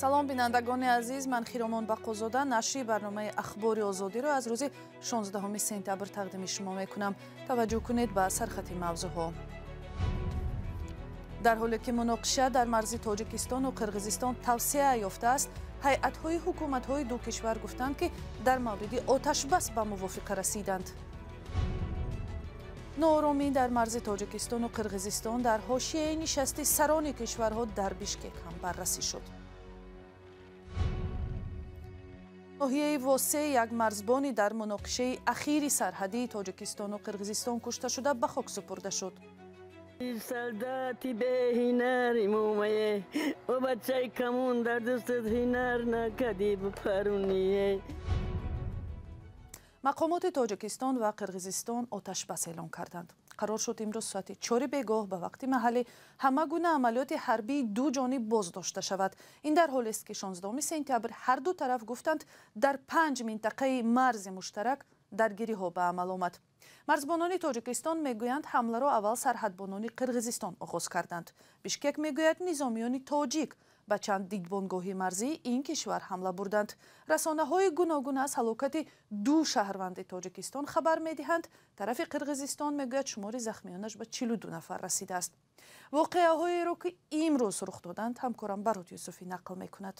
салом бинандагони азиз, ман Хиромон Бақозода нашри барномаи ахбори озодиро аз рӯзи 16 сентябр тақдими шумо мекунам. Таваҷҷӯҳ кунед ба сархати мавзӯъҳо. дар ҳоле ки муноқиша дар марзи Тоҷикистону Қирғизистон тавсеа ёфтааст, ҳайатҳои ҳукуматҳои ду кишвар гуфтанд, ки дар мавриди оташбас ба мувофиқа расиданд. нооромӣ дар марзи Тоҷикистону Қирғизистон дар ҳошияи нишасти сарони кишварҳо дар Бишкек ҳам баррасӣ шуд. ноҳияи Восе як марзбони дар муноқишаи ахири сарҳадии Тоҷикистону Қирғизистон кушта шуда ба хок супурда шуд. солдати беҳинари мумае о бачаи камун дар дустат ҳинар накади бипаруnie. мақомоти Тоҷикистон ва Қирғизистон оташбас эълон карданд. қарор шуд имрӯз соати 4 бегоҳ ба вақти маҳаллӣ ҳама гуна амалиёти ҳарбии ду ҷониб боздошта шавад. ин дар ҳолест ки 16 сентябр ҳар ду тараф гуфтанд дар 5 минтақаи марзи муштарак даргириҳо ба амал омад. марзбонони Тоҷикистон мегӯянд ҳамларо аввал сарҳадбонони Қирғизистон оғоз карданд. Бишкек мегӯяд низомиёни тоҷик ба чанд дидбонгоҳи марзии ин кишвар ҳамла бурданд. расонаҳои гуногун аз ҳалокати ду шаҳрванди Тоҷикистон хабар медиҳанд. тарафи Қирғизистон мегӯяд шумори захмиёнаш ба 42 нафар расидааст. воқеаҳоеро ки имрӯз рух доданд ҳамкорам Барод Юсуфӣ нақл мекунад.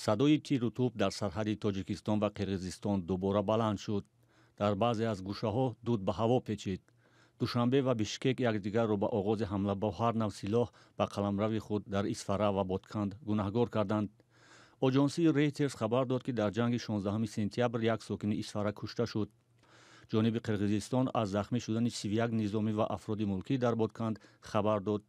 садои тиру туп дар сарҳади Тоҷикистон ва Қирғизистон дубора баланд шуд. дар баъзе аз гӯшаҳо дуд ба ҳаво печид. душанбе ва Бишкек якдигарро ба оғози ҳамла бо ҳар нав силоҳ ба қаламрави худ дар Исфара ва Ботканд гунаҳгор карданд. оҷонсии Рейтерс хабар дод, ки дар ҷанги 16 сентябр як сокини Исфара кушта шуд. ҷониби Қирғизистон аз захмӣ шудани 31 низомӣ ва афроди мулкӣ дар Ботканд хабар дод.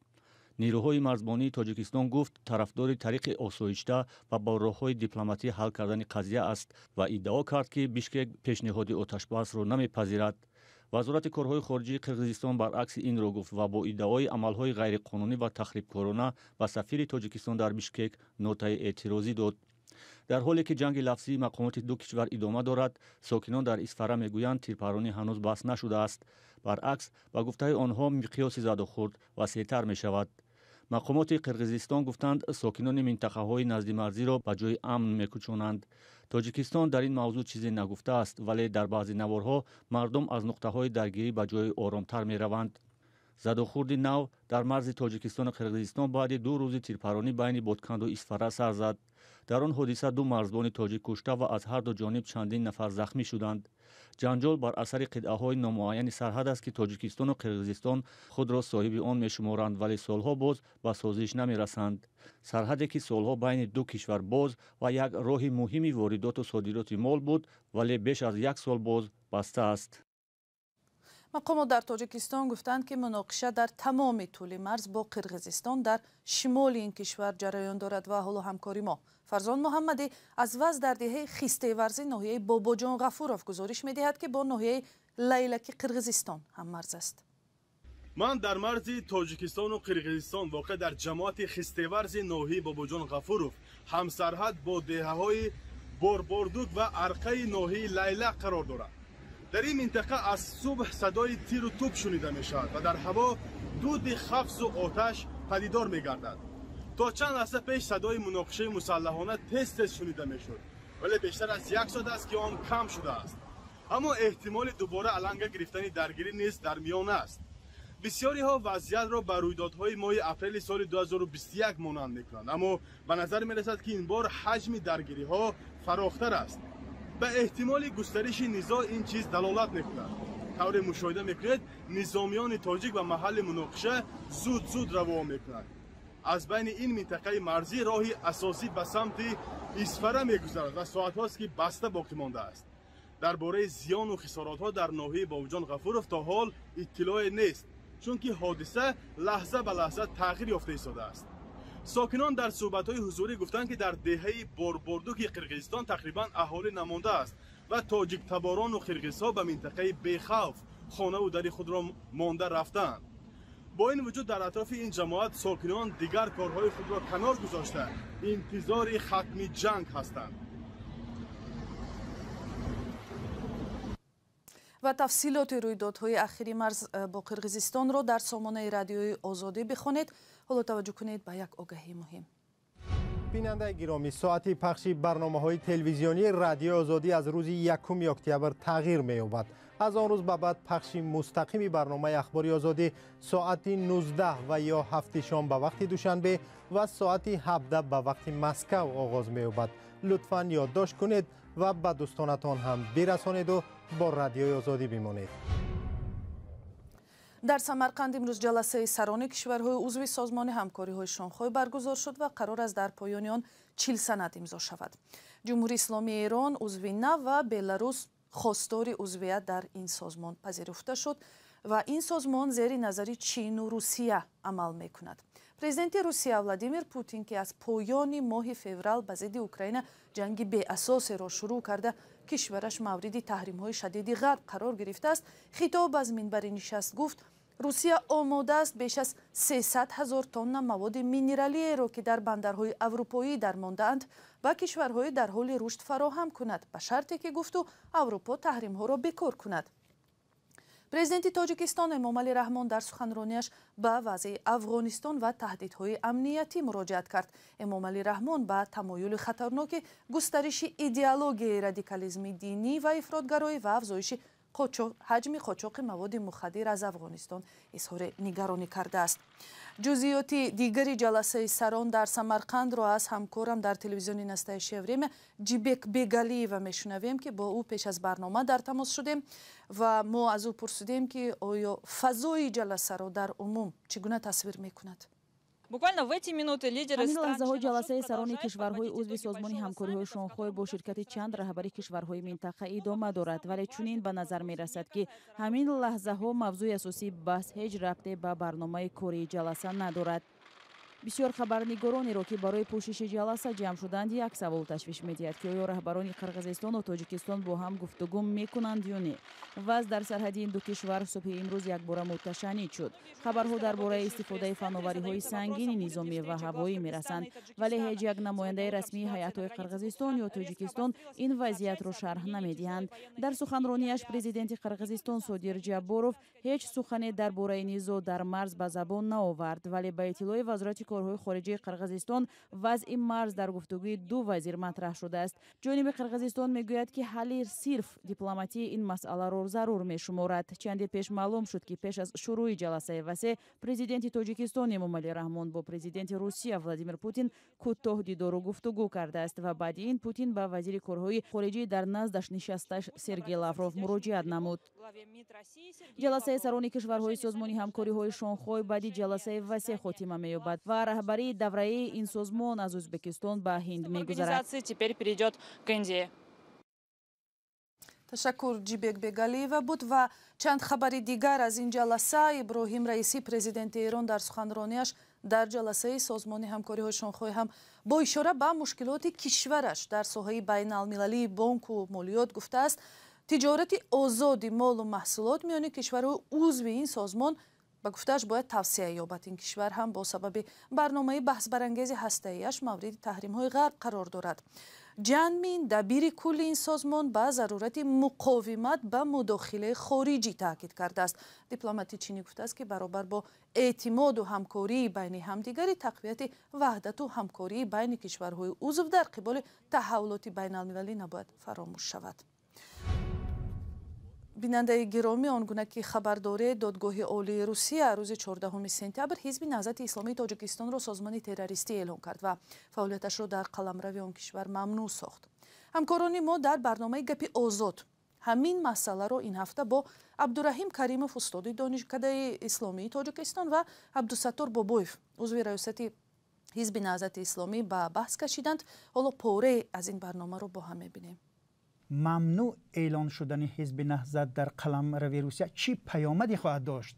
نیروهای مرزبانی تاجیکستان گفت طرفدار طریق آسایشته و با راه‌های دیپلماتی حل کردن قضیه است و ادعا کرد که بیشکک پیشنهاد آتشبس را نمی‌پذیرد. وزارت کارهای خارجه قرقیزستان برعکس این را گفت و با ادعای عملهای غیرقانونی و تخریبکارانه به سفیر تاجیکستان در بیشکک نوت‌ی اعتراضی داد. در حالی که جنگ لفظی مقامات دو کشور ادامه دارد، ساکنان در اسفره میگویند تیرپرانی هنوز بس نشده است. برعکس با گفته آنها مقیاس زد و خورد وسیع‌تر می‌شود. مقامات قرقیزستان گفتند ساکنان منطقه‌های نزد مرزی را به جای امن می‌کوچانند. تاجیکستان در این موضوع چیزی نگفته است، ولی در بعضی نوارها مردم از نقطه‌های درگیری به جای آرام‌تر می‌روند. زد و خورد نو در مرز تاجیکستان و قرقیزستان بعد 2 روز تیرپرانی بین بادکند و اسفره سر زد. در آن حادثه 2 مرزبان تاجیک کشته و از هر دو جانب چندین نفر زخمی شدند. جنجال بر اثر قطعه‌های نامعین سرحد است که تاجیکستان و قرقیزستان خود را صاحب آن می‌شمارند، ولی سالها باز به سازش نمی‌رسند. سرحدی که سالها بین دو کشور باز و یک راه مهم واردات و صادرات مال بود، ولی بیش از 1 سال باز بسته است. مقامات در تاجیکستان گفتند که مناقشه در تمام طول مرز با قرقیزستان در شمال این کشور جریان دارد و حالا همکاری ما فرزان محمدی از وضع در دهه خیسته ورزی ناحیه باباجان غفورov گزارش می‌دهد که با ناحیه لیلکی قرقیزستان هم مرز است. من در مرز تاجیکستان و قرقیزستان واقع در جماعت خیسته ورزی ناحیه باباجان غفورov هم سرحد با دهه‌های بوربوردوک و ارقه ناحیه لیلک قرار دارد. در این منطقه از صبح صدای تیر و توپ شنیده می شود و در هوا دود خفز و آتش پدیدار می گردد. تا چند لحظه پیش صدای مناقشه مسلحانه تست شنیده می شد، ولی بیشتر از 1 ساعت است که آن کم شده است. اما احتمال دوباره علنگ گرفتن درگیری نیز در میان است. بسیاری ها وضعیت را به رویدادهای ماه اپریل سال 2021 مانند می کنند، اما به نظر می رسد که این بار حجم درگیری ها فراختر است. به احتمال گسترش نزاع این چیز دلالت می‌کند. طور مشاهده می‌کنید نظامیان تاجیک و محل مناقشه زود روان می‌کنند. از بین این منطقه مرزی راهی اساسی به سمت اسفره می‌گذرد و ساعت هاست که بسته باقی مانده است. درباره زیان و خسارات‌ها در ناحیه باباجان غفورov تا حال اطلاعی نیست، چون که حادثه لحظه به لحظه تغییر یافته ایستاده است. ساکنان در صحبت‌های حضوری گفتند که در دهه بوربوردوک قرقیزستان تقریبا اهالی نمانده است و تاجیک تباران و قرقیزها به منطقه بیخوف خانه و در خود را مانده رفتند. با این وجود در اطراف این جماعت ساکنان دیگر کارهای خود را کنار گذاشته انتظار ختم جنگ هستند. و تفصیلات رویدادهای اخیری مرز با قرقیزستان را در سامانه رادیوی آزادی بخوانید. حالا توجه کنید به یک آگهی مهم. بیننده گرامی، ساعت پخش برنامه‌های تلویزیونی رادیو آزادی از روز 1 اکتبر تغییر می‌یابد. از آن روز به بعد پخش مستقیم برنامه اخباری آزادی ساعت 19 و یا 7 شام به وقت دوشنبه و ساعت 17 به وقت مسکو آغاز می‌یابد. لطفاً یادداشت کنید و به دوستانتان هم برسانید و با رادیو آزادی بمانید. در سمرقند امروز جلسه سران کشورهای عضو سازمان همکاری‌های شانگهای برگزار شد و قرار است در پایان آن 40 سند امضا شود. جمهوری اسلامی ایران عضو نو و بلاروس خواستار عضویت در این سازمان پذیرفته شد و این سازمان زیر نظر چین و روسیه عمل می‌کند. پرزیدنت روسیه ولادیمیر پوتین که از پایان ماه فوریه به ضد اوکراین جنگ بی اساس را شروع کرده کشورش مورد تحریم‌های شدید غرب قرار گرفته است، خطاب از منبر نشست گفت روسیه آماده است بیش از 300,000 تن مواد مینرالی را که در بندرهای اروپایی درمانده‌اند و کشورهای در حال رشد فراهم کند، به شرطی که گفت اروپا تحریم‌ها را بکار کند. پرزیدنت تاجیکستان امامعلی رحمان در سخنرانیش به وضع افغانستان و تهدیدهای امنیتی مراجعت کرد. امامعلی رحمان به تمایل خطرناک گسترش ایدئولوژی رادیکالیسم دینی و افراطگرایی و افزایش حجم قاچاق مواد مخدر از افغانستان اظهار نگرانی کرده است. جزئیات دیگری جلسه سران در سمرقند را از همکارم در تلویزیون نستایشی وریم جیبک بیگالیو میشنویم که با او پیش از برنامه در تماس شدیم و ما از او پرسیدیم که آیا فضای جلسه را در عموم چگونه تصویر میکند؟ همین لحظه های جلسه سران کشورهای عضو سازمان همکاری‌های شانگهای با شرکت چند رهبری کشورهای منطقه ادامه دارد، ولی چنین به نظر می رسد که همین لحظه ها موضوع اساسی بحث هیچ ربطی به برنامه کاری جلسه ندارد. بسیار خبرنگارانی را که برای پوشش جلسه جمع شدند یک سوال تشویش می‌دهد که آیا رهبران قرقیزستان و تاجیکستان با هم گفتگو می‌کنند یا نه. وضع در سرحدی این دو کشور صبح امروز یک بار متشنج شد. خبرها درباره استفاده فناوری‌های سنگین نظامی و هوایی می‌رسند، ولی هیچ یک نماینده رسمی هیئت‌های قرقیزستان یا تاجیکستان این وضعیت را شرح نمی‌دهند. در سخنرانیش پرزیدنت قرقیزستان صادر جابوروف هیچ سخنی درباره نزاع در مرز به زبان نآورد، ولی به اطلاع وزارت کارهای خارجه قرقیزستان وضع مرز در گفتگوی دو وزیر مطرح شده است. جانب قرقیزستان میگوید که حل صرف دیپلماتی این مسئله را ضرور میشمارد. چندی پیش معلوم شد که پیش از شروع جلسه وسیع پرزیدنت تاجیکستان امامعلی رحمان با پرزیدنت روسیه ولادیمیر پوتین کوتاه دیدار و گفتگو کرده است و بعد این پوتین به وزیر کارهای خارجه در نزدش نشسته سرگئی لاوروف مراجعت نمود. جلسه سران کشورهای سازمان همکاری‌های شانگهای بعد جلسه وسیع خاتمه می‌یابد و رهبری دوره این سازمان از ازبکستان به هند می‌گذرد. تشکر جیبک بیگالیو بود. و چند خبر دیگر از این جلسه. ابراهیم رئیسی پرزیدنت ایران در سخنرانیش در جلسه سازمان همکاری‌های شانگهای هم با اشاره به مشکلات کشورش در ساحه بین‌المللی بانک و مالیات گفته است تجارت آزاد مال و محصولات میان کشورهای عضو این سازمان به گفته‌اش باید توسعه یابد. این کشور هم با سبب برنامه بحث برانگیز هسته‌ایش مورد تحریم‌های غرب قرار دارد. جانمین دبیر کل این سازمان به ضرورت مقاومت به مداخله خارجی تاکید کرده است. دیپلماتی چینی گفته است که برابر با اعتماد و همکاری بین همدیگری تقویت وحدت و همکاری بین کشورهای عضو در قبال تحولات بین‌المللی نباید فراموش شود. بیننده گرامی، آنگونه که خبر دارید دادگاه عالی روسیه روز 14 سپتامبر حزب نهضت اسلامی تاجیکستان را سازمان تروریستی اعلام کرد و فعالیتش را در قلمرو آن کشور ممنوع ساخت. همکاران ما در برنامه گپ آزاد همین مسئله را این هفته با عبدالرحیم کریموف استاد دانشکده اسلامی تاجیکستان و عبدالستار بابویف عضو ریاست حزب نهضت اسلامی به بحث کشیدند. حالا پاره از این برنامه را با هم می‌بینیم. ممنوع اعلان شدن حزب نهضت در قلمرو روسیه چی پیامدی خواهد داشت؟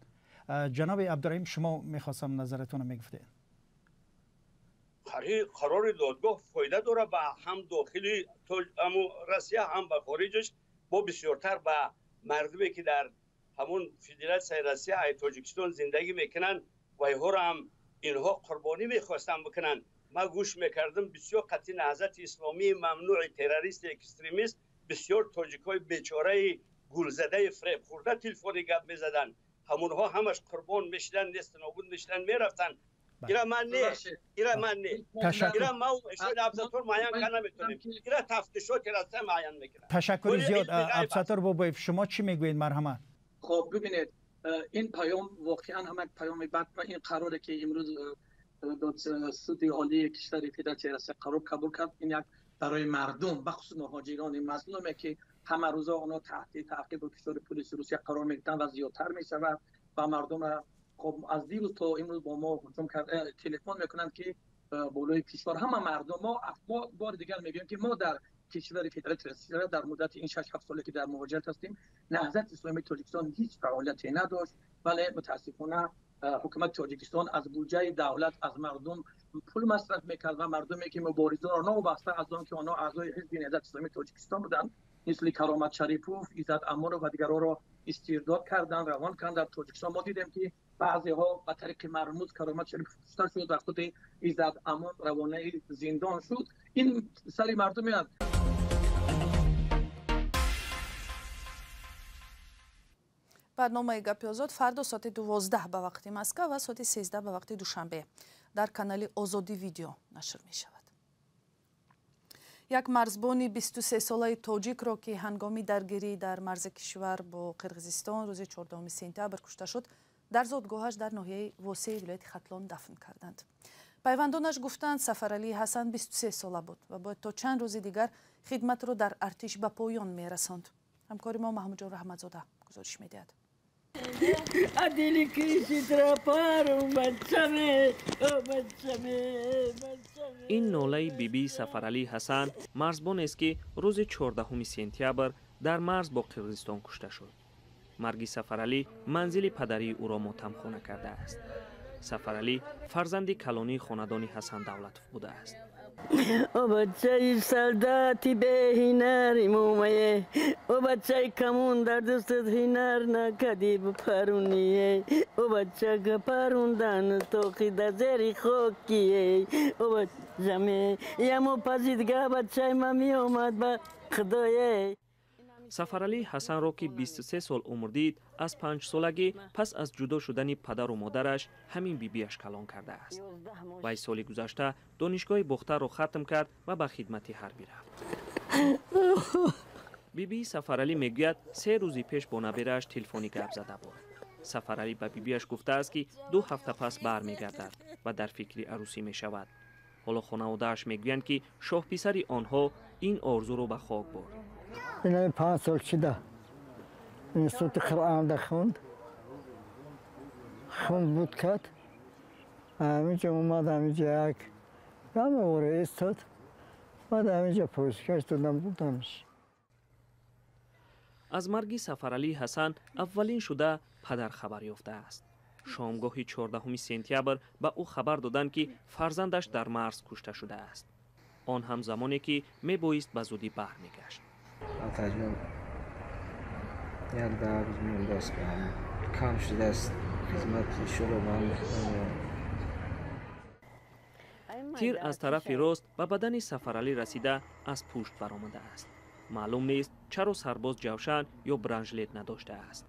جناب عبدالرحیم، شما میخواستم نظرتون رو میگفتید. قرار دادگاه فایده داره به هم داخلی روسیه هم به خارجش، با بسیارتر به مردمی که در همون فدراسیون روسیه ای تاجیکستان زندگی میکنن و اینها قربانی میخواستن بکنن. ما گوش میکردم بسیار قطعی نهضت اسلامی ممنوع تروریست اکستریمیست بسیار تاجیکای بیچاره گولزده فریب خورده تلفنی گپ میزدن، همونها همش قربان میشدن، نیست نابود میشدن، میرفتن. ایرا من نه، ایرا من نه، ایرا ما شاید افساتور معین کنه نمیتونیم، ایرا تفتیشات راسته معین میکنه. تشکر زیاد افساتور بابایف. شما چی میگوین مرحمت؟ خب ببینید این پیام واقعا هم یک پیام بد و این قراره که امروز سود عالی کشور فدراسیون روسیه قرار قبول کرد. این یک برای مردم بخصوص مهاجران مظلومه که همه روزا اونا تحت تعقیب کشور پلیس روسیه قرار میگیرن و زیادتر میشود و مردم خب از دیروز تا امروز با ما هجوم کرد تلفن میکنن که بالای کشور همه مردم ما بار دیگر میگیم که ما در کشور فدراسیون روسیه در مدت این 6-7 سالی که در مهاجرت هستیم نهضت اسلامی تاجیکستان هیچ فعالیتی نداشت، ولی متاسفانه حکومت تاجیکستان از بودجه دولت از مردم پول مصرف میکرد و مردمی که مبارزان را نوابسته از آن که آنها اعضای حزب نهضت اسلامی تاجیکستان بودند مثل کرامت شریفوف، ایزد امور و دیگرها را استرداد کردند، روان کردند. در تاجیکستان ما دیدیم که بعضی ها به طریق مرموز کرامت شریفوف کشته شد و خود ایزد امور روانه زندان شد. این سری مردمی است. برنامه گپی آزاد فردا ساعت 12 به وقت مسکو و ساعت 13 به وقت دوشنبه در کانال آزادی ویدیو نشر می شود. یک مرزبانی 23 ساله تاجیک را که هنگامی درگیری در مرز کشور با قرقیزستان روز 14 سپتامبر کشته شد در زادگاهش در ناحیه واسع ولایت ختلان دفن کردند. پیوندانش گفتند سفرعلی حسن 23 ساله بود و باید تا چند روز دیگر خدمت را در ارتش به پایان می رساند. همکار ما محمود جان رحمتزاده گزارش می دهد. این ناله بیبی سفرعلی حسن مرزبان است که روز 14 سپتامبر در مرز با قرقیزستان کشته شد. مرگ سفرعلی منزل پدری او را ماتمخانه کرده است. سفرعلی فرزند کلانی خاندان حسن دولتوف بوده است. او بچه سلداتی به هنر مومه، او بچه کمون در دستت هنر نکدی بپرونیه، او بچه گپروندن توقی در زیر خوکیه، او بچه یمو پزیدگاه بچه ما می اومد به خدایه. سفرعلی حسن را که 23 سال عمر دید از 5 سالگی پس از جدا شدن پدر و مادرش همین بیبیش کلان کرده است. وی سال گذشته دانشگاه بختر را ختم کرد و به خدمت حربی رفت. بیبی سفرعلی میگوید 3 روز پیش با نبیرش تلفنی گپ زده بود. سفرعلی به بیبیش گفته است که 2 هفته پس برمیگردد و در فکر عروسی می شود. حالا خانواده‌اش میگویند که شاه پسر آنها این آرزو را به خاک برد. این 5 سال شده انستیتوت قرآن در خوند بود کرد. همینجا اومد، همینجا یک گمه ایستاد، بعد همینجا پوزکش دادم بودمش. از مرگ سفرعلی حسن اولین شده پدر خبر یافته است. شامگاه 14 سپتامبر به او خبر دادند که فرزندش در مرز کشته شده است. آن هم زمانی که میبایست به زودی برمیگشت. تجربه یک در روز مونده است که کم شده است خدمت شروع من. تیر از طرف راست به بدن سفرعلی رسیده از پشت برآمده است. معلوم نیست چرا سرباز جوشن یا برنجلیت نداشته است.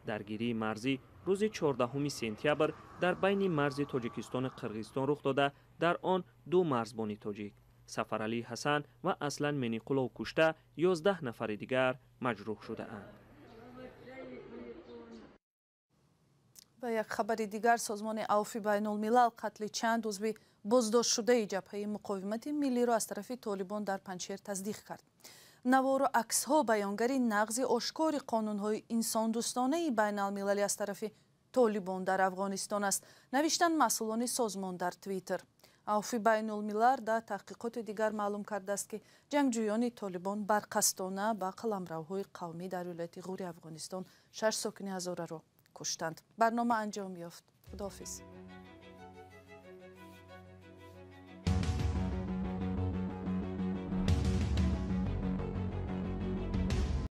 درگیری مرزی روز 14 سپتامبر در بین مرز تاجیکستان و قرقیزستان رخ داده. در آن 2 مرزبان تاجیک سفرعلی حسن و اصلا منیقولا کشته 11 نفر دیگر مجروح شده اند. و یک خبر دیگر سازمان عفو بین الملل قتل چند عضو بازداشت شده جبهه مقاومت ملی را از طرف طالبان در پنجشیر تصدیق کرد. نوار و عکس ها بیانگر نقض آشکار قانون های انسان دوستانه بین المللی از طرف طالبان در افغانستان است، نوشتن مسئولان سازمان در توییتر. عفو بین الملل در تحقیقات دیگر معلوم کرده است که جنگجویان طالبان برقصدانه با قلمروهای قومی در ولایت غور افغانستان 6 ساکن هزاره را کشتند. برنامه انجام یافت. خداحافظ.